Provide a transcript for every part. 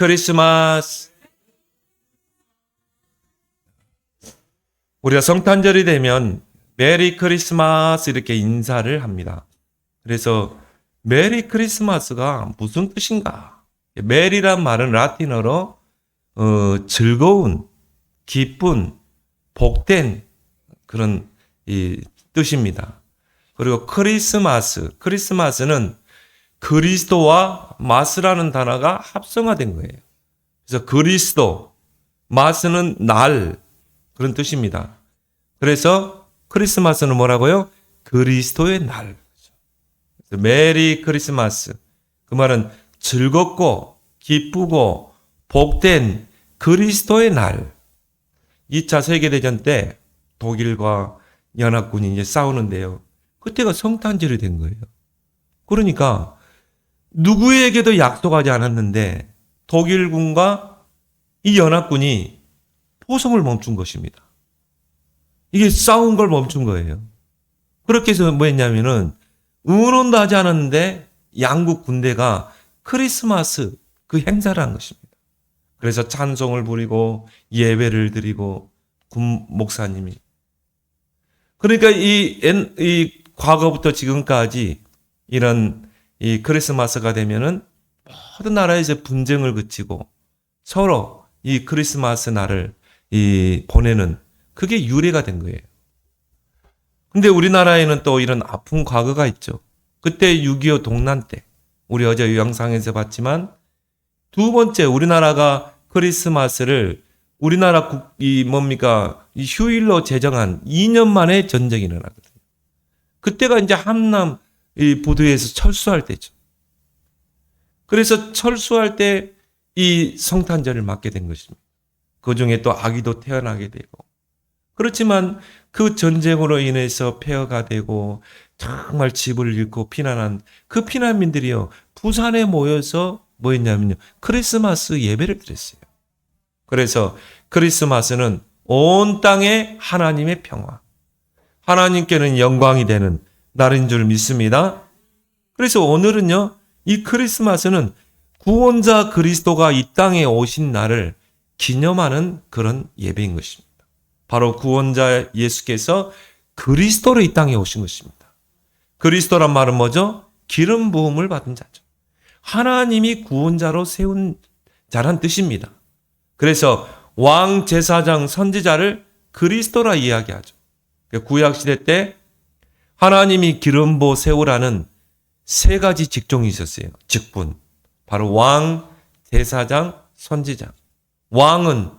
크리스마스. 우리가 성탄절이 되면 메리 크리스마스 이렇게 인사를 합니다. 그래서 메리 크리스마스가 무슨 뜻인가? 메리란 말은 라틴어로 즐거운, 기쁜, 복된 그런 이 뜻입니다. 그리고 크리스마스는 그리스도와 마스라는 단어가 합성화된 거예요. 그래서 그리스도, 마스는 날, 그런 뜻입니다. 그래서 크리스마스는 뭐라고요? 그리스도의 날. 메리 크리스마스. 그 말은 즐겁고 기쁘고 복된 그리스도의 날. 2차 세계대전 때 독일과 연합군이 이제 싸우는데요. 그때가 성탄절이 된 거예요. 그러니까 누구에게도 약속하지 않았는데 독일군과 이 연합군이 포성을 멈춘 것입니다. 이게 싸운 걸 멈춘 거예요. 그렇게 해서 뭐 했냐면은 응원도 하지 않았는데 양국 군대가 크리스마스 그 행사를 한 것입니다. 그래서 찬송을 부리고 예배를 드리고 군 목사님이. 그러니까 이 과거부터 지금까지 이런 이 크리스마스가 되면은 모든 나라에서 분쟁을 그치고 서로 이 크리스마스 날을 보내는 그게 유래가 된 거예요. 근데 우리나라에는 또 이런 아픈 과거가 있죠. 그때 6.25 동란 때 우리 어제 영상에서 봤지만 두 번째 우리나라가 크리스마스를 우리나라 이 휴일로 제정한 2년 만에 전쟁이 일어나거든요. 그때가 이제 함남 이 부두에서 철수할 때죠. 그래서 철수할 때 이 성탄절을 맞게 된 것입니다. 그 중에 또 아기도 태어나게 되고. 그렇지만 그 전쟁으로 인해서 폐허가 되고 정말 집을 잃고 피난한 그 피난민들이요. 부산에 모여서 뭐 했냐면요. 크리스마스 예배를 드렸어요. 그래서 크리스마스는 온 땅에 하나님의 평화, 하나님께는 영광이 되는 날인 줄 믿습니다. 그래서 오늘은요. 이 크리스마스는 구원자 그리스도가 이 땅에 오신 날을 기념하는 그런 예배인 것입니다. 바로 구원자 예수께서 그리스도로 이 땅에 오신 것입니다. 그리스도란 말은 뭐죠? 기름 부음을 받은 자죠. 하나님이 구원자로 세운 자란 뜻입니다. 그래서 왕, 제사장, 선지자를 그리스도라 이야기하죠. 구약시대 때 하나님이 기름 부어 세우라는 세 가지 직종이 있었어요. 직분. 바로 왕, 제사장, 선지자. 왕은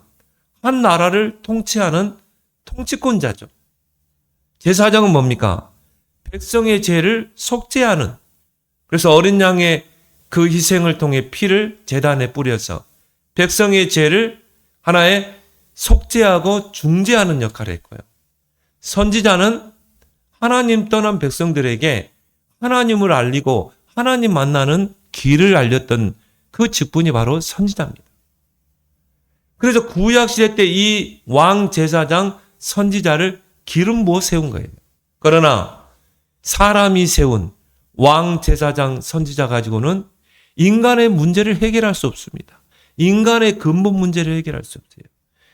한 나라를 통치하는 통치권자죠. 제사장은 뭡니까? 백성의 죄를 속죄하는. 그래서 어린 양의 그 희생을 통해 피를 제단에 뿌려서 백성의 죄를 하나의 속죄하고 중재하는 역할을 했고요. 선지자는 하나님 떠난 백성들에게 하나님을 알리고 하나님 만나는 길을 알렸던 그 직분이 바로 선지자입니다. 그래서 구약시대 때 이 왕, 제사장, 선지자를 기름 부어 세운 거예요. 그러나 사람이 세운 왕, 제사장, 선지자 가지고는 인간의 문제를 해결할 수 없습니다. 인간의 근본 문제를 해결할 수 없어요.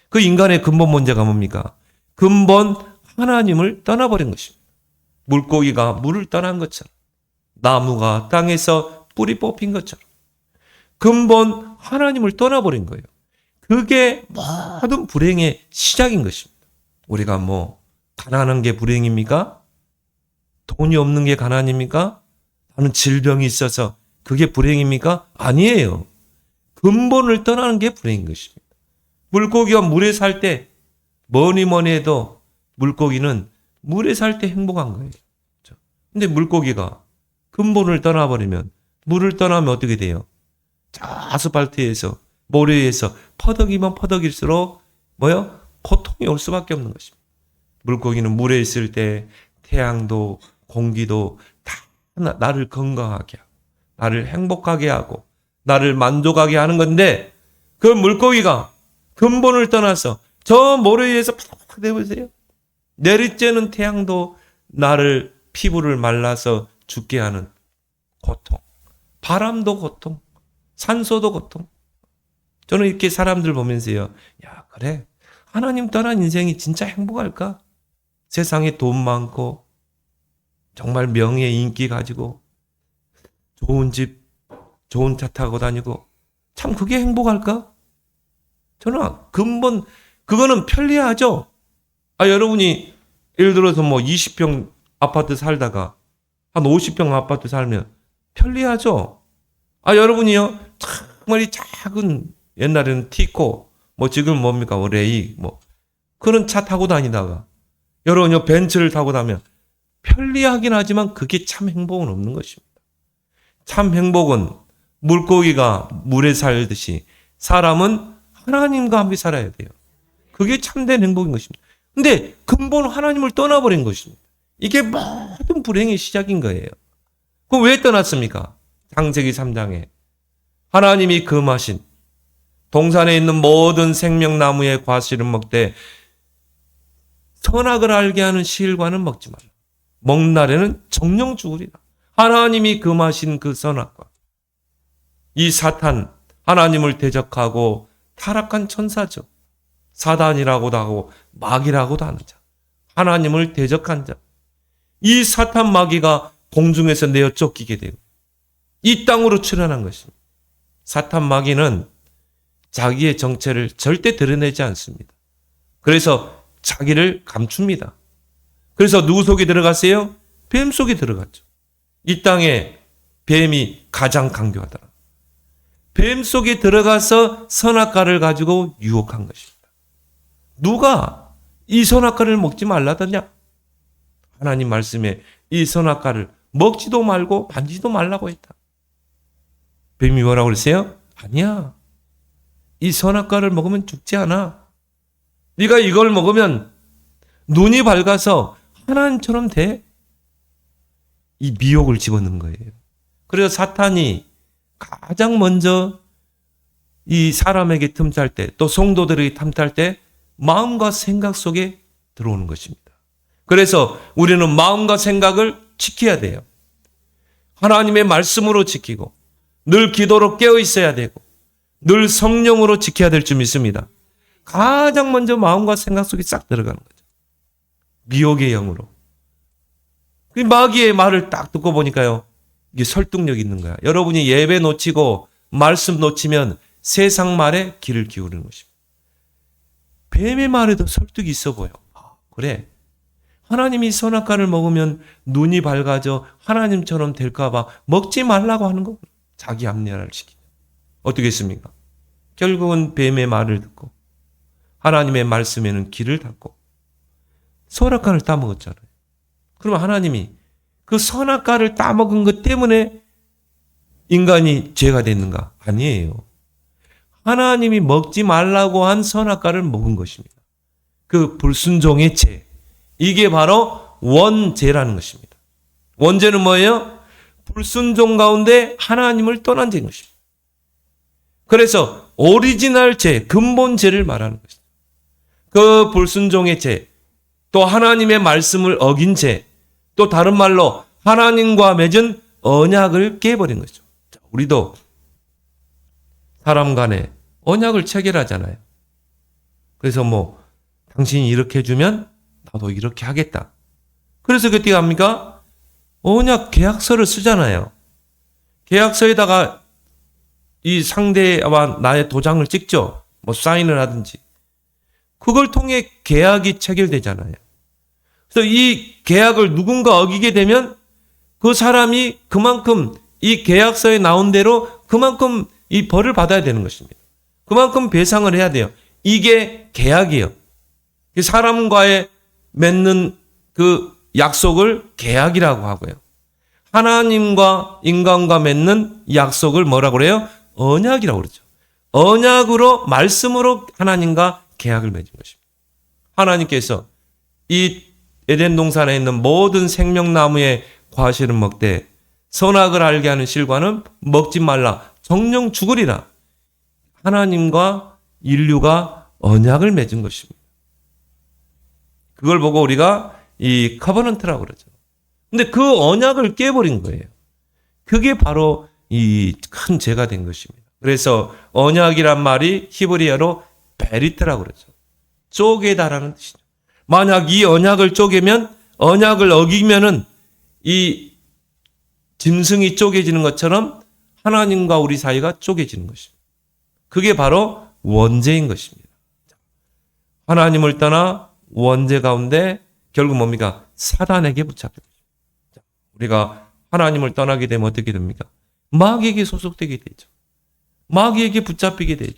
그 인간의 근본 문제가 뭡니까? 근본 하나님을 떠나버린 것입니다. 물고기가 물을 떠난 것처럼, 나무가 땅에서 뿌리 뽑힌 것처럼 근본 하나님을 떠나버린 거예요. 그게 모든 불행의 시작인 것입니다. 우리가 가난한 게 불행입니까? 돈이 없는 게 가난입니까? 나는 질병이 있어서 그게 불행입니까? 아니에요. 근본을 떠나는 게 불행인 것입니다. 물고기가 물에 살 때 뭐니 해도 물고기는 물에 살 때 행복한 거예요. 근데 물고기가 근본을 떠나버리면 물을 떠나면 어떻게 돼요? 저 아스팔트에서 모래에서 퍼덕이면 퍼덕일수록 고통이 올 수밖에 없는 것입니다. 물고기는 물에 있을 때 태양도 공기도 다 나를 건강하게 하고 나를 행복하게 하고 나를 만족하게 하는 건데 그 물고기가 근본을 떠나서 저 모래 위에서 팍팍 내보세요. 내리쬐는 태양도 나를 피부를 말라서 죽게 하는 고통. 바람도 고통. 산소도 고통. 저는 이렇게 사람들 보면서요. 야, 그래. 하나님 떠난 인생이 진짜 행복할까? 세상에 돈 많고 정말 명예 인기 가지고 좋은 집, 좋은 차 타고 다니고 참 그게 행복할까? 저는 근본 그거는 편리하죠. 여러분이 예를 들어서 뭐 20평 아파트 살다가 한 50평 아파트 살면 편리하죠. 여러분이요. 정말 이 작은 옛날에는 티코 뭐 지금 뭡니까? 뭐 레이 뭐 그런 차 타고 다니다가 여러분요 벤츠를 타고 다니면 편리하긴 하지만 그게 참 행복은 없는 것입니다. 참 행복은 물고기가 물에 살듯이 사람은 하나님과 함께 살아야 돼요. 그게 참된 행복인 것입니다. 근데 근본 하나님을 떠나버린 것입니다. 이게 모든 불행의 시작인 거예요. 그럼 왜 떠났습니까? 창세기 3장에 하나님이 금하신 동산에 있는 모든 생명나무의 과실은 먹되 선악을 알게 하는 실과는 먹지 말라. 먹는 날에는 정령 죽으리라. 하나님이 금하신 그 선악과 이 사탄, 하나님을 대적하고 타락한 천사죠. 사단이라고도 하고 마귀라고도 하는 자. 하나님을 대적한 자. 이 사탄 마귀가 공중에서 내어 쫓기게 되고 이 땅으로 출현한 것입니다. 사탄 마귀는 자기의 정체를 절대 드러내지 않습니다. 그래서 자기를 감춥니다. 그래서 누구 속에 들어갔어요? 뱀 속에 들어갔죠. 이 땅에 뱀이 가장 강교하더라. 뱀 속에 들어가서 선악과를 가지고 유혹한 것입니다. 누가 이 선악과를 먹지 말라더냐? 하나님 말씀에 이 선악과를 먹지도 말고 만지도 말라고 했다. 뱀이 뭐라고 그랬어요? 아니야. 이 선악과를 먹으면 죽지 않아. 네가 이걸 먹으면 눈이 밝아서 하나님처럼 돼. 이 미혹을 집어넣는 거예요. 그래서 사탄이 가장 먼저 이 사람에게 틈탈 때, 또 성도들에게 틈탈 때 마음과 생각 속에 들어오는 것입니다. 그래서 우리는 마음과 생각을 지켜야 돼요. 하나님의 말씀으로 지키고 늘 기도로 깨어 있어야 되고 늘 성령으로 지켜야 될 줄 믿습니다. 가장 먼저 마음과 생각 속에 싹 들어가는 거죠. 미혹의 영으로. 그 마귀의 말을 딱 듣고 보니까요. 이게 설득력 있는 거야. 여러분이 예배 놓치고 말씀 놓치면 세상 말에 귀를 기울이는 것입니다. 뱀의 말에도 설득이 있어 보여. 그래. 하나님이 선악과를 먹으면 눈이 밝아져 하나님처럼 될까 봐 먹지 말라고 하는 거. 자기 합리화를 시키죠. 어떻게 했습니까? 결국은 뱀의 말을 듣고 하나님의 말씀에는 귀를 닫고 선악과를 따먹었잖아요. 그러면 하나님이 그 선악과를 따먹은 것 때문에 인간이 죄가 됐는가? 아니에요. 하나님이 먹지 말라고 한 선악과를 먹은 것입니다. 그 불순종의 죄. 이게 바로 원죄라는 것입니다. 원죄는 뭐예요? 불순종 가운데 하나님을 떠난 죄인 것입니다. 그래서 오리지널 죄, 근본 죄를 말하는 것입니다. 그 불순종의 죄, 또 하나님의 말씀을 어긴 죄, 또 다른 말로 하나님과 맺은 언약을 깨버린 거죠. 우리도 사람 간에 언약을 체결하잖아요. 그래서 뭐 당신이 이렇게 해주면 나도 이렇게 하겠다. 그래서 그때 합니까? 언약 계약서를 쓰잖아요. 계약서에다가 이 상대와 나의 도장을 찍죠. 뭐 사인을 하든지. 그걸 통해 계약이 체결되잖아요. 그래서 이 계약을 누군가 어기게 되면 그 사람이 그만큼 이 계약서에 나온 대로 그만큼 이 벌을 받아야 되는 것입니다. 그만큼 배상을 해야 돼요. 이게 계약이에요. 사람과의 맺는 그 약속을 계약이라고 하고요. 하나님과 인간과 맺는 약속을 뭐라고 그래요? 언약이라고 그러죠. 언약으로 말씀으로 하나님과 계약을 맺은 것입니다. 하나님께서 이 에덴 동산에 있는 모든 생명나무의 과실은 먹되 선악을 알게 하는 실과는 먹지 말라. 정령 죽으리라. 하나님과 인류가 언약을 맺은 것입니다. 그걸 보고 우리가 이 커버넌트라고 그러죠. 근데 그 언약을 깨버린 거예요. 그게 바로 이 큰 죄가 된 것입니다. 그래서 언약이란 말이 히브리어로 베리트라고 그러죠. 쪼개다라는 뜻이죠. 만약 이 언약을 쪼개면, 언약을 어기면은 이 짐승이 쪼개지는 것처럼 하나님과 우리 사이가 쪼개지는 것입니다. 그게 바로 원죄인 것입니다. 하나님을 떠나 원죄 가운데 결국 뭡니까? 사단에게 붙잡게 됩니다. 우리가 하나님을 떠나게 되면 어떻게 됩니까? 마귀에게 소속되게 되죠. 마귀에게 붙잡히게 되죠.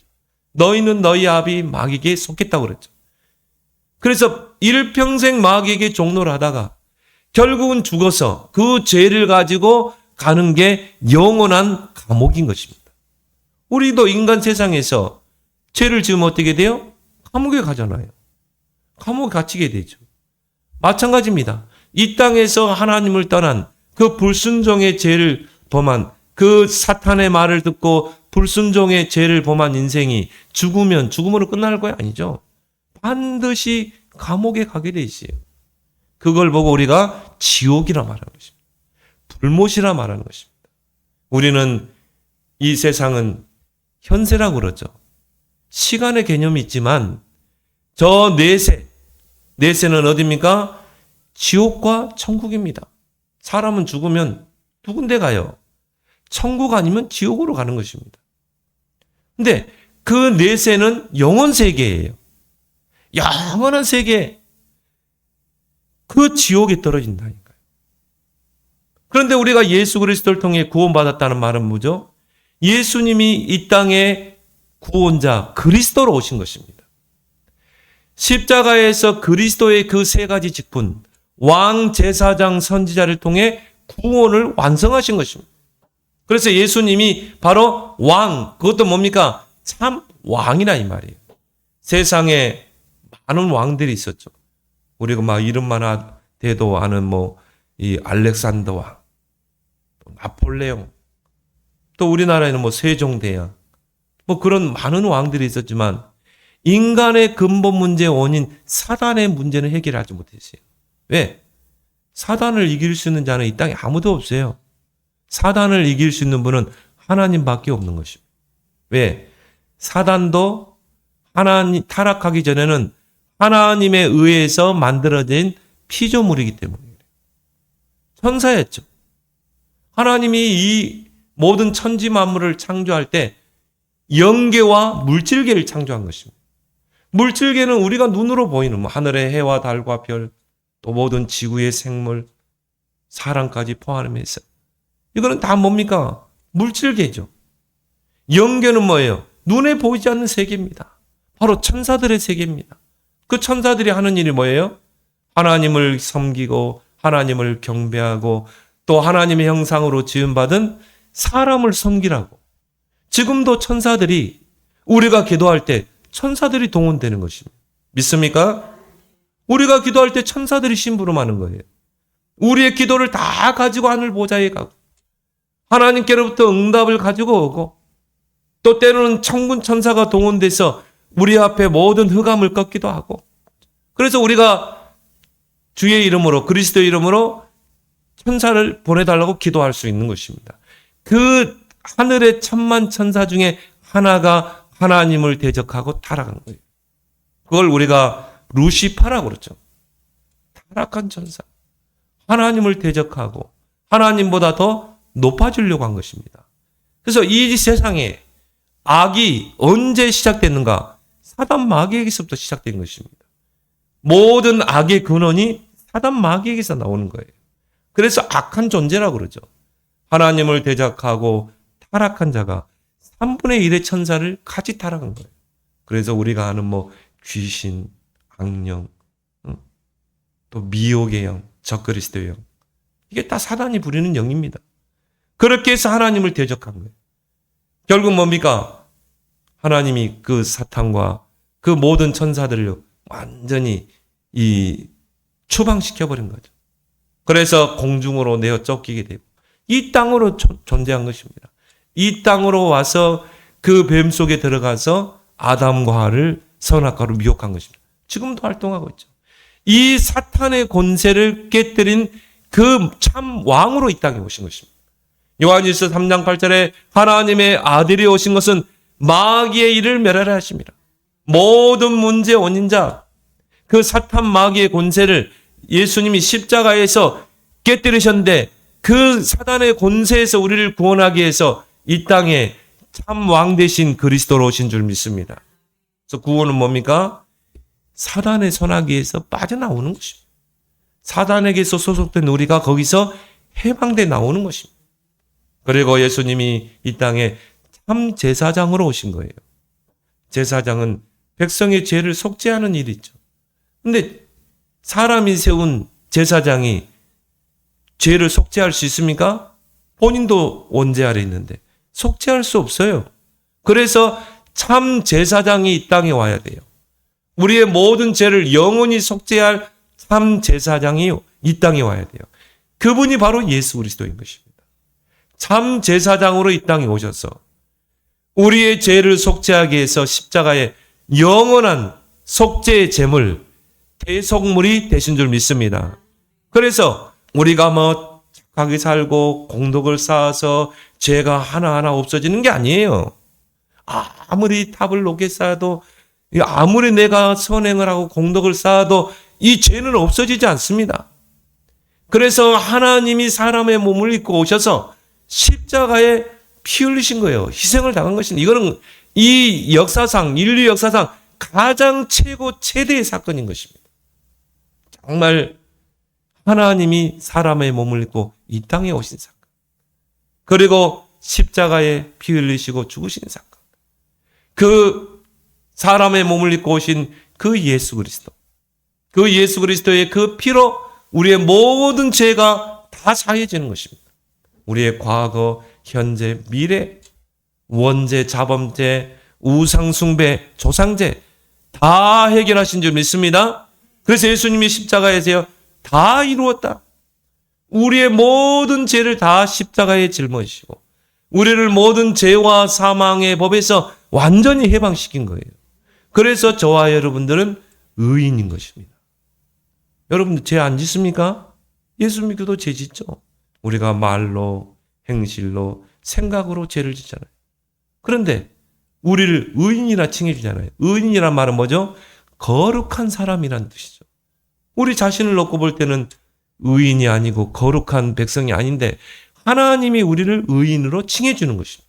너희는 너희 아비 마귀에게 속했다고 그랬죠. 그래서 일평생 마귀에게 종노를 하다가 결국은 죽어서 그 죄를 가지고 가는 게 영원한 감옥인 것입니다. 우리도 인간 세상에서 죄를 지으면 어떻게 돼요? 감옥에 가잖아요. 감옥에 갇히게 되죠. 마찬가지입니다. 이 땅에서 하나님을 떠난 그 불순종의 죄를 범한 그 사탄의 말을 듣고 불순종의 죄를 범한 인생이 죽으면 죽음으로 끝날 거야? 아니죠. 반드시 감옥에 가게 돼 있어요. 그걸 보고 우리가 지옥이라 말하는 것입니다. 불못이라 말하는 것입니다. 우리는 이 세상은 현세라고 그러죠. 시간의 개념이 있지만 저 내세는 어디입니까? 지옥과 천국입니다. 사람은 죽으면 두 군데 가요. 천국 아니면 지옥으로 가는 것입니다. 근데 그 내세는 영원 세계예요. 영원한 세계. 그 지옥에 떨어진다니까요. 그런데 우리가 예수 그리스도를 통해 구원받았다는 말은 뭐죠? 예수님이 이 땅에 구원자 그리스도로 오신 것입니다. 십자가에서 그리스도의 그 세 가지 직분, 왕, 제사장, 선지자를 통해 구원을 완성하신 것입니다. 그래서 예수님이 바로 왕, 그것도 뭡니까? 참 왕이라 이 말이에요. 세상에 많은 왕들이 있었죠. 우리가 막 이름만 대도 아는 이 알렉산더 왕, 나폴레옹, 또 우리나라에는 세종대왕, 그런 많은 왕들이 있었지만 인간의 근본 문제의 원인 사단의 문제는 해결하지 못했어요. 왜? 사단을 이길 수 있는 자는 이 땅에 아무도 없어요. 사단을 이길 수 있는 분은 하나님밖에 없는 것입니다. 왜? 사단도 하나님 타락하기 전에는 하나님에 의해서 만들어진 피조물이기 때문이에요. 천사였죠. 하나님이 이 모든 천지 만물을 창조할 때 영계와 물질계를 창조한 것입니다. 물질계는 우리가 눈으로 보이는 하늘의 해와 달과 별, 또 모든 지구의 생물, 사람까지 포함해서 이거는 다 뭡니까? 물질계죠. 영계는 뭐예요? 눈에 보이지 않는 세계입니다. 바로 천사들의 세계입니다. 그 천사들이 하는 일이 뭐예요? 하나님을 섬기고 하나님을 경배하고 또 하나님의 형상으로 지음받은 사람을 섬기라고. 지금도 천사들이 우리가 기도할 때 천사들이 동원되는 것입니다. 믿습니까? 우리가 기도할 때 천사들이 심부름하는 거예요. 우리의 기도를 다 가지고 하늘 보좌에 가고 하나님께로부터 응답을 가지고 오고 또 때로는 천군 천사가 동원돼서 우리 앞에 모든 흑암을 꺾기도 하고 그래서 우리가 주의 이름으로 그리스도의 이름으로 천사를 보내달라고 기도할 수 있는 것입니다. 그 하늘의 천만 천사 중에 하나가 하나님을 대적하고 타락한 거예요. 그걸 우리가 루시파라고 그러죠. 타락한 천사. 하나님을 대적하고 하나님보다 더 높아지려고 한 것입니다. 그래서 이 세상에 악이 언제 시작됐는가? 사단 마귀에게서부터 시작된 것입니다. 모든 악의 근원이 사단 마귀에게서 나오는 거예요. 그래서 악한 존재라고 그러죠. 하나님을 대적하고 타락한 자가 3분의 1의 천사를 같이 타락한 거예요. 그래서 우리가 아는 귀신, 악령, 또 미혹의 영, 적그리스도의 영. 이게 다 사단이 부리는 영입니다. 그렇게 해서 하나님을 대적한 거예요. 결국 뭡니까? 하나님이 그 사탄과 그 모든 천사들을 완전히 추방시켜버린 거죠. 그래서 공중으로 내어 쫓기게 되고 이 땅으로 존재한 것입니다. 이 땅으로 와서 그 뱀 속에 들어가서 아담과 하와를 선악과로 미혹한 것입니다. 지금도 활동하고 있죠. 이 사탄의 권세를 깨뜨린 그 참 왕으로 이 땅에 오신 것입니다. 요한일서 3장 8절에 하나님의 아들이 오신 것은 마귀의 일을 멸하려 하심이라. 모든 문제의 원인자, 그 사탄 마귀의 권세를 예수님이 십자가에서 깨뜨리셨는데 그 사단의 권세에서 우리를 구원하기 위해서 이 땅에 참 왕 되신 그리스도로 오신 줄 믿습니다. 그래서 구원은 뭡니까? 사단의 손아귀에서 빠져나오는 것입니다. 사단에게서 소속된 우리가 거기서 해방돼 나오는 것입니다. 그리고 예수님이 이 땅에 참 제사장으로 오신 거예요. 제사장은 백성의 죄를 속죄하는 일이죠. 근데 사람이 세운 제사장이 죄를 속죄할 수 있습니까? 본인도 원죄 아래 있는데 속죄할 수 없어요. 그래서 참 제사장이 이 땅에 와야 돼요. 우리의 모든 죄를 영원히 속죄할 참 제사장이 이 땅에 와야 돼요. 그분이 바로 예수 그리스도인 것입니다. 참 제사장으로 이 땅에 오셔서 우리의 죄를 속죄하기 위해서 십자가에 영원한 속죄의 제물, 대속물이 되신 줄 믿습니다. 그래서 우리가 착하게 살고 공덕을 쌓아서 죄가 하나하나 없어지는 게 아니에요. 아무리 탑을 높게 쌓아도, 아무리 내가 선행을 하고 공덕을 쌓아도 이 죄는 없어지지 않습니다. 그래서 하나님이 사람의 몸을 입고 오셔서 십자가에 피 흘리신 거예요. 희생을 당한 것입니다. 이거는 이 역사상, 인류 역사상 가장 최대의 사건인 것입니다. 정말 하나님이 사람의 몸을 입고 이 땅에 오신 사건. 그리고 십자가에 피 흘리시고 죽으신 사건. 그 사람의 몸을 입고 오신 그 예수 그리스도. 그 예수 그리스도의 그 피로 우리의 모든 죄가 다 사해지는 것입니다. 우리의 과거, 현재, 미래, 원죄, 자범죄, 우상숭배, 조상죄 다 해결하신 줄 믿습니다. 그래서 예수님이 십자가에서요 다 이루었다. 우리의 모든 죄를 다 십자가에 짊어지시고 우리를 모든 죄와 사망의 법에서 완전히 해방시킨 거예요. 그래서 저와 여러분들은 의인인 것입니다. 여러분들 죄 안 짓습니까? 예수 믿고도 죄 짓죠. 우리가 말로, 행실로, 생각으로 죄를 짓잖아요. 그런데 우리를 의인이라 칭해주잖아요. 의인이란 말은 뭐죠? 거룩한 사람이란 뜻이죠. 우리 자신을 놓고 볼 때는 의인이 아니고 거룩한 백성이 아닌데 하나님이 우리를 의인으로 칭해주는 것입니다.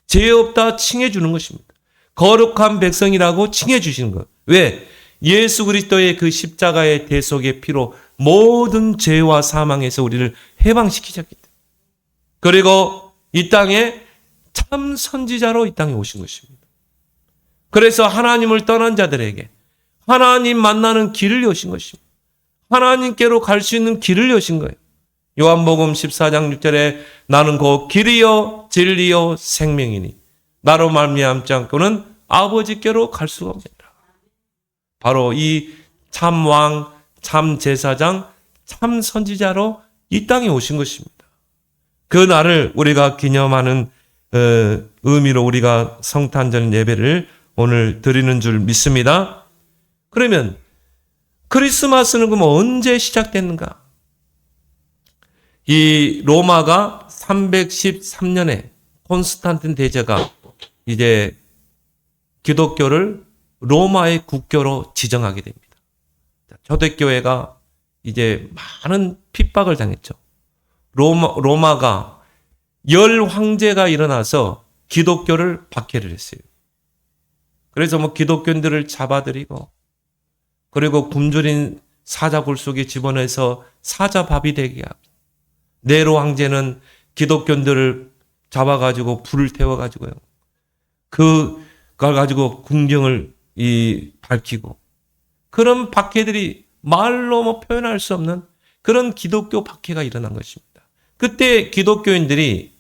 죄 없다 칭해주는 것입니다. 거룩한 백성이라고 칭해주시는 거예요. 왜? 예수 그리스도의 그 십자가의 대속의 피로 모든 죄와 사망에서 우리를 해방시키셨기 때문에. 그리고 이 땅에 참 선지자로 이 땅에 오신 것입니다. 그래서 하나님을 떠난 자들에게 하나님 만나는 길을 여신 것입니다. 하나님께로 갈 수 있는 길을 여신 거예요. 요한복음 14장 6절에 나는 곧 길이요 진리요 생명이니 나로 말미암지 않고는 아버지께로 갈 수가 없느니라. 바로 이 참 왕, 참 제사장, 참 선지자로 이 땅에 오신 것입니다. 그 날을 우리가 기념하는 의미로 우리가 성탄절 예배를 오늘 드리는 줄 믿습니다. 그러면 크리스마스는 그럼 언제 시작됐는가? 이 로마가 313년에 콘스탄틴 대제가 이제 기독교를 로마의 국교로 지정하게 됩니다. 초대교회가 이제 많은 핍박을 당했죠. 로마가 열 황제가 일어나서 기독교를 박해를 했어요. 그래서 기독교인들을 잡아들이고 그리고 굶주린 사자굴 속에 집어넣어서 사자밥이 되게 하고 네로 황제는 기독교인들을 잡아가지고 불을 태워가지고요. 그걸 가지고 궁경을 밝히고 그런 박해들이 말로 표현할 수 없는 그런 기독교 박해가 일어난 것입니다. 그때 기독교인들이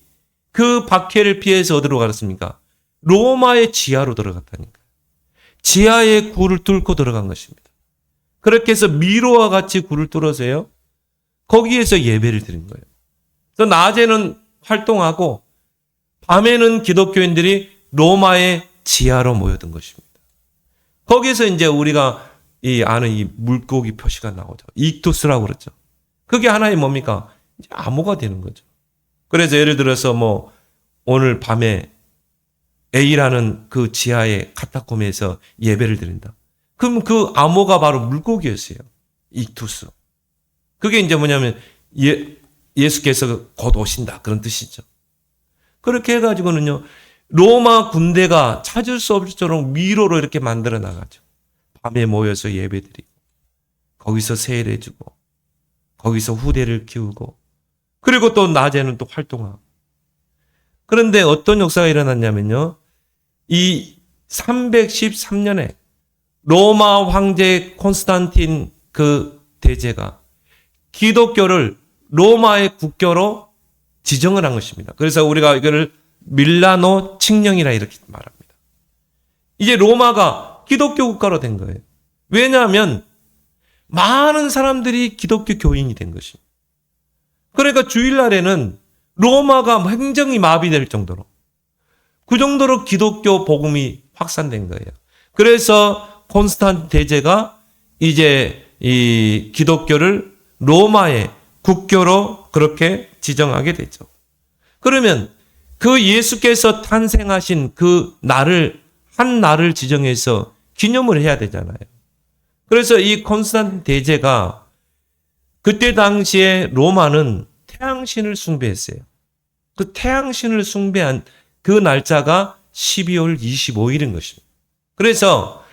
그 박해를 피해서 어디로 갔습니까? 로마의 지하로 들어갔다니까. 지하에 굴을 뚫고 들어간 것입니다. 그렇게 해서 미로와 같이 굴을 뚫어서요. 거기에서 예배를 드린 거예요. 그래서 낮에는 활동하고 밤에는 기독교인들이 로마의 지하로 모여든 것입니다. 거기에서 이제 우리가 아는 이 물고기 표시가 나오죠. 익투스라고 그러죠. 그게 하나의 뭡니까? 이제 암호가 되는 거죠. 그래서 예를 들어서 뭐 오늘 밤에 A라는 그 지하의 카타콤에서 예배를 드린다. 그럼 그 암호가 바로 물고기였어요. 익투스. 그게 이제 뭐냐면 예수께서 곧 오신다 그런 뜻이죠. 그렇게 해가지고는요, 로마 군대가 찾을 수 없을 정도로 미로로 이렇게 만들어 나가죠. 밤에 모여서 예배드리고, 거기서 세례해주고, 거기서 후대를 키우고, 그리고 또 낮에는 또 활동하고. 그런데 어떤 역사가 일어났냐면요, 이 313년에 로마 황제 콘스탄틴 그 대제가 기독교를 로마의 국교로 지정을 한 것입니다. 그래서 우리가 이거를 밀라노 칙령이라 이렇게 말합니다. 이제 로마가 기독교 국가로 된 거예요. 왜냐하면 많은 사람들이 기독교 교인이 된 것입니다. 그러니까 주일날에는 로마가 행정이 마비될 정도로, 그 정도로 기독교 복음이 확산된 거예요. 그래서 콘스탄틴 대제가 이제 이 기독교를 로마의 국교로 그렇게 지정하게 되죠. 그러면 그 예수께서 탄생하신 그 날을, 한 날을 지정해서 기념을 해야 되잖아요. 그래서 이 콘스탄틴 대제가 그때 당시에 로마는 태양신을 숭배했어요. 그 태양신을 숭배한 그 날짜가 12월 25일인 것입니다. 그래서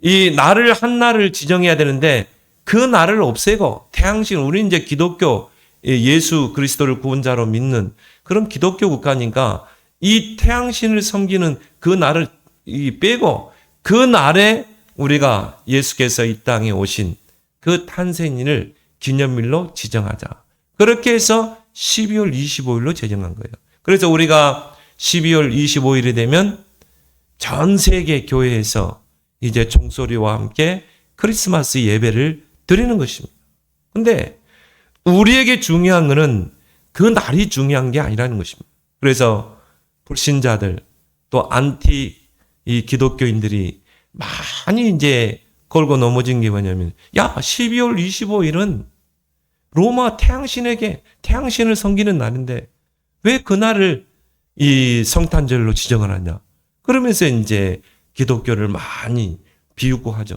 이 날을, 한 날을 지정해야 되는데 그 날을 없애고 태양신, 우리 이제 기독교 예수 그리스도를 구원자로 믿는 그런 기독교 국가니까 이 태양신을 섬기는 그 날을 빼고 그 날에 우리가 예수께서 이 땅에 오신 그 탄생일을 기념일로 지정하자. 그렇게 해서 12월 25일로 제정한 거예요. 그래서 우리가 12월 25일이 되면 전 세계 교회에서 이제 종소리와 함께 크리스마스 예배를 드리는 것입니다. 근데 우리에게 중요한 것은 그 날이 중요한 게 아니라는 것입니다. 그래서 불신자들 또 안티 이 기독교인들이 많이 이제 걸고 넘어진 게 뭐냐면, 야, 12월 25일은 로마 태양신에게 태양신을 섬기는 날인데 왜 그날을 이 성탄절로 지정을 하냐. 그러면서 이제 기독교를 많이 비웃고 하죠.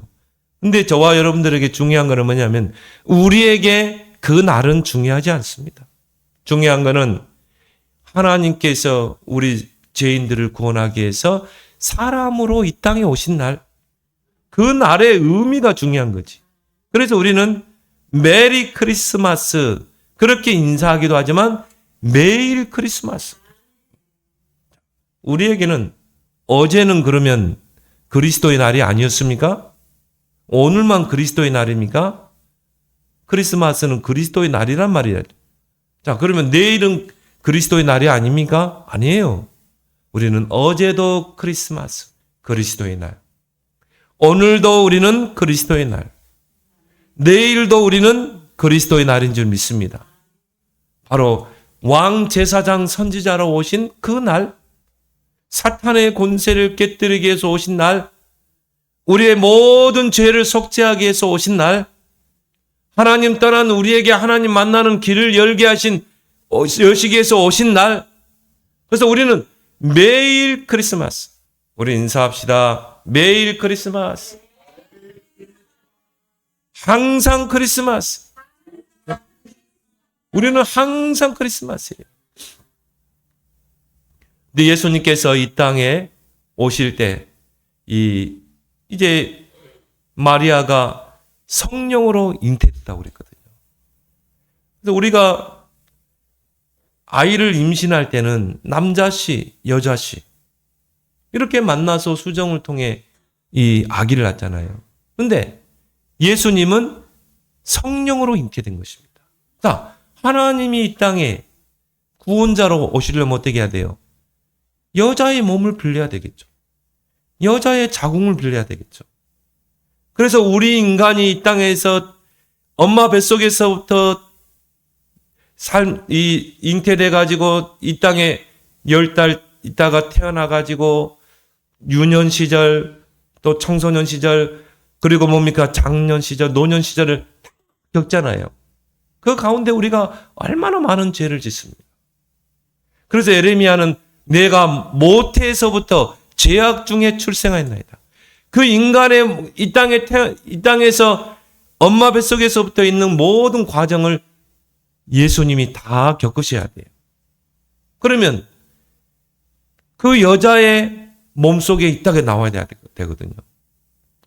근데 저와 여러분들에게 중요한 것은 뭐냐면 우리에게 그 날은 중요하지 않습니다. 중요한 것은 하나님께서 우리 죄인들을 구원하기 위해서 사람으로 이 땅에 오신 날, 그 날의 의미가 중요한 거지. 그래서 우리는 메리 크리스마스 그렇게 인사하기도 하지만 매일 크리스마스. 우리에게는 어제는 그러면 그리스도의 날이 아니었습니까? 오늘만 그리스도의 날입니까? 크리스마스는 그리스도의 날이란 말이에요. 자, 그러면 내일은 그리스도의 날이 아닙니까? 아니에요. 우리는 어제도 크리스마스, 그리스도의 날. 오늘도 우리는 그리스도의 날. 내일도 우리는 그리스도의 날인 줄 믿습니다. 바로 왕 제사장 선지자로 오신 그 날, 사탄의 권세를 깨뜨리기 위해서 오신 날, 우리의 모든 죄를 속죄하기 위해서 오신 날, 하나님 떠난 우리에게 하나님 만나는 길을 열게 하신 여시기 위해서 오신 날. 그래서 우리는 매일 크리스마스. 우리 인사합시다. 매일 크리스마스. 항상 크리스마스. 우리는 항상 크리스마스예요. 근데 예수님께서 이 땅에 오실 때 이제 마리아가 성령으로 잉태됐다고 그랬거든요. 그래서 우리가 아이를 임신할 때는 남자씨, 여자씨 이렇게 만나서 수정을 통해 이 아기를 낳잖아요. 그런데 예수님은 성령으로 잉태된 것입니다. 자, 하나님이 이 땅에 구원자로 오시려면 어떻게 해야 돼요? 여자의 몸을 빌려야 되겠죠. 여자의 자궁을 빌려야 되겠죠. 그래서 우리 인간이 이 땅에서 엄마 뱃속에서부터 잉태돼 가지고 이 땅에 10달 있다가 태어나 가지고 유년 시절 또 청소년 시절 그리고 뭡니까 장년 시절 노년 시절을 겪잖아요. 그 가운데 우리가 얼마나 많은 죄를 짓습니까? 그래서 에레미야는 내가 모태에서부터 죄악 중에 출생하였나이다. 그 인간의 이 땅에서 엄마 뱃속에서부터 있는 모든 과정을 예수님이 다 겪으셔야 돼요. 그러면 그 여자의 몸속에 있다가 나와야 되거든요.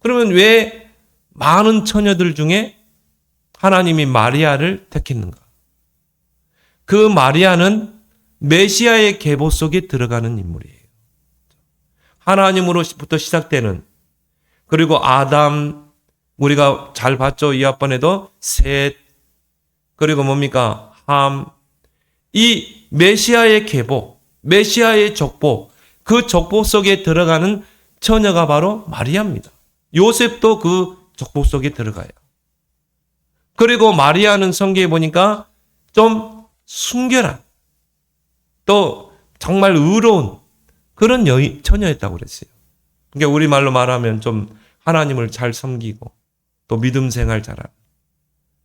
그러면 왜 많은 처녀들 중에 하나님이 마리아를 택했는가? 그 마리아는 메시아의 계보 속에 들어가는 인물이에요. 하나님으로부터 시작되는, 그리고 아담, 우리가 잘 봤죠? 이 앞번에도 셋, 그리고 뭡니까? 함. 이 메시아의 계보, 메시아의 족보, 그 족보 속에 들어가는 처녀가 바로 마리아입니다. 요셉도 그 족보 속에 들어가요. 그리고 마리아는 성경에 보니까 좀 순결한, 또 정말 의로운 그런 처녀였다고 그랬어요. 그러니까 우리말로 말하면 좀 하나님을 잘 섬기고 또 믿음 생활 잘하는,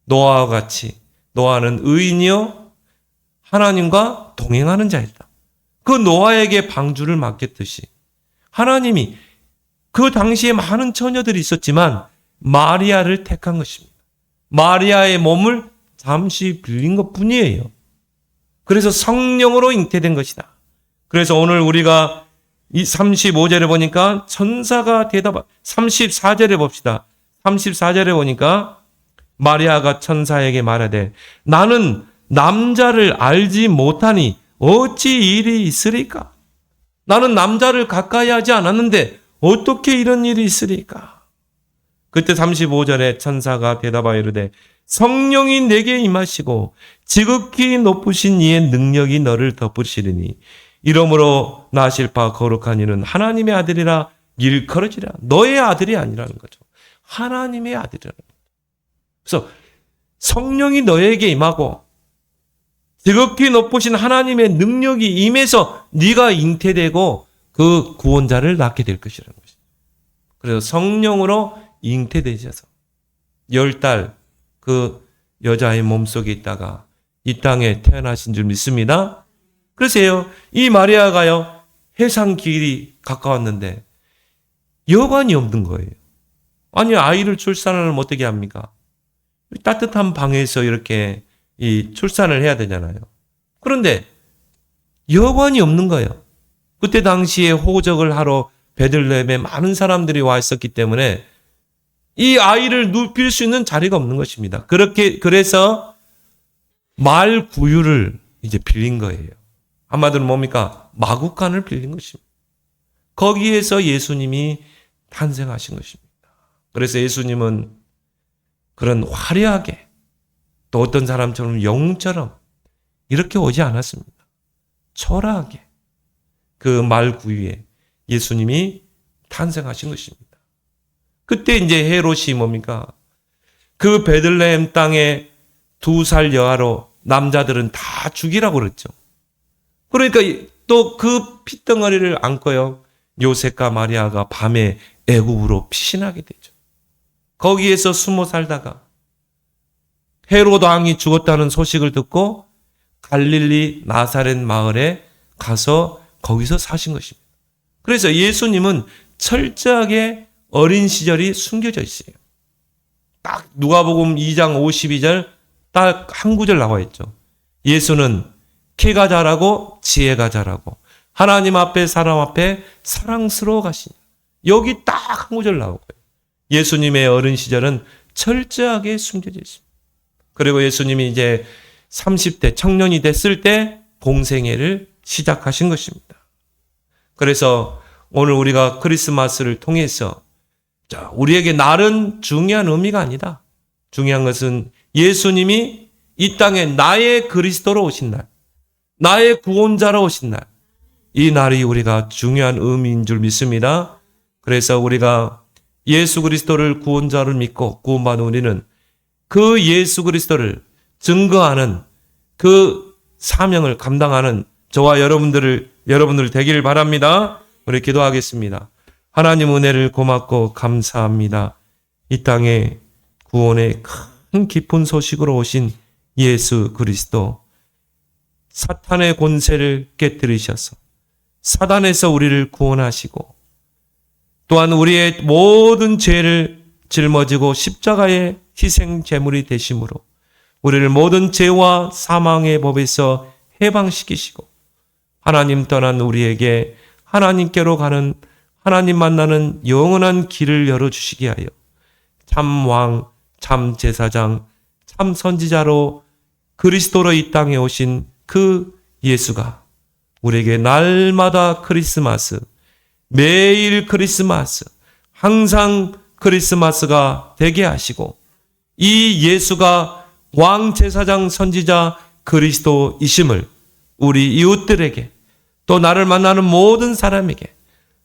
노아와 같이, 노아는 의인이요 하나님과 동행하는 자였다. 그 노아에게 방주를 맡겼듯이 하나님이 그 당시에 많은 처녀들이 있었지만 마리아를 택한 것입니다. 마리아의 몸을 잠시 빌린 것뿐이에요. 그래서 성령으로 잉태된 것이다. 그래서 오늘 우리가 이 35절에 보니까 천사가 34절에 봅시다. 34절에 보니까 마리아가 천사에게 말하되 나는 남자를 알지 못하니 어찌 일이 있으리까? 나는 남자를 가까이 하지 않았는데 어떻게 이런 일이 있으리까? 그때 35절에 천사가 대답하여 이르되 성령이 내게 임하시고 지극히 높으신 이의 능력이 너를 덮으시리니 이러므로 나실 바 거룩한 이는 하나님의 아들이라 일컬어지라. 너의 아들이 아니라는 거죠. 하나님의 아들이라는 거죠. 그래서 성령이 너에게 임하고 지극히 높으신 하나님의 능력이 임해서 네가 잉태되고 그 구원자를 낳게 될 것이라는 것이죠. 그래서 성령으로 잉태되셔서 10달 그 여자의 몸속에 있다가 이 땅에 태어나신 줄 믿습니다. 그러세요. 이 마리아가요, 해상 길이 가까웠는데 여관이 없는 거예요. 아니, 아이를 출산하려면 어떻게 합니까? 따뜻한 방에서 이렇게 이 출산을 해야 되잖아요. 그런데 여관이 없는 거예요. 그때 당시에 호적을 하러 베들레헴에 많은 사람들이 와 있었기 때문에 이 아이를 눕힐 수 있는 자리가 없는 것입니다. 그래서 말 구유를 이제 빌린 거예요. 한마디로 뭡니까? 마구간을 빌린 것입니다. 거기에서 예수님이 탄생하신 것입니다. 그래서 예수님은 그런 화려하게 또 어떤 사람처럼 영웅처럼 이렇게 오지 않았습니다. 초라하게 그 말 구유에 예수님이 탄생하신 것입니다. 그때 이제 헤롯이 뭡니까? 그 베들레헴 땅에 2살 여아로 남자들은 다 죽이라고 그랬죠. 그러니까 또 그 핏덩어리를 안고요, 요셉과 마리아가 밤에 애굽으로 피신하게 되죠. 거기에서 숨어 살다가 헤롯 왕이 죽었다는 소식을 듣고 갈릴리 나사렛 마을에 가서 거기서 사신 것입니다. 그래서 예수님은 철저하게 어린 시절이 숨겨져 있어요. 딱 누가복음 2장 52절 딱 한 구절 나와 있죠. 예수는 키가 자라고 지혜가 자라고 하나님 앞에 사람 앞에 사랑스러워 가시니. 여기 딱 한 구절 나오고요. 예수님의 어린 시절은 철저하게 숨겨져 있습니다. 그리고 예수님이 이제 30대 청년이 됐을 때 공생애를 시작하신 것입니다. 그래서 오늘 우리가 크리스마스를 통해서 우리에게 날은 중요한 의미가 아니다. 중요한 것은 예수님이 이 땅에 나의 그리스도로 오신 날, 나의 구원자로 오신 날, 이 날이 우리가 중요한 의미인 줄 믿습니다. 그래서 우리가 예수 그리스도를 구원자를 믿고 구원받은 우리는 그 예수 그리스도를 증거하는 그 사명을 감당하는 저와 여러분들 되기를 바랍니다. 우리 기도하겠습니다. 하나님 은혜를 고맙고 감사합니다. 이 땅에 구원의 큰 깊은 소식으로 오신 예수 그리스도, 사탄의 권세를 깨뜨리셔서 사단에서 우리를 구원하시고 또한 우리의 모든 죄를 짊어지고 십자가의 희생 제물이 되심으로 우리를 모든 죄와 사망의 법에서 해방시키시고 하나님 떠난 우리에게 하나님께로 가는 하나님 만나는 영원한 길을 열어주시게 하여 참 왕, 참 제사장, 참 선지자로 그리스도로 이 땅에 오신 그 예수가 우리에게 날마다 크리스마스, 매일 크리스마스, 항상 크리스마스가 되게 하시고 이 예수가 왕, 제사장, 선지자, 그리스도이심을 우리 이웃들에게 또 나를 만나는 모든 사람에게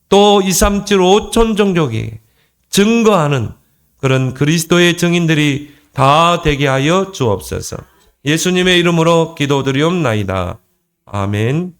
또 237 5천 종족에게 증거하는 그런 그리스도의 증인들이 다 되게 하여 주옵소서. 예수님의 이름으로 기도드리옵나이다. 아멘.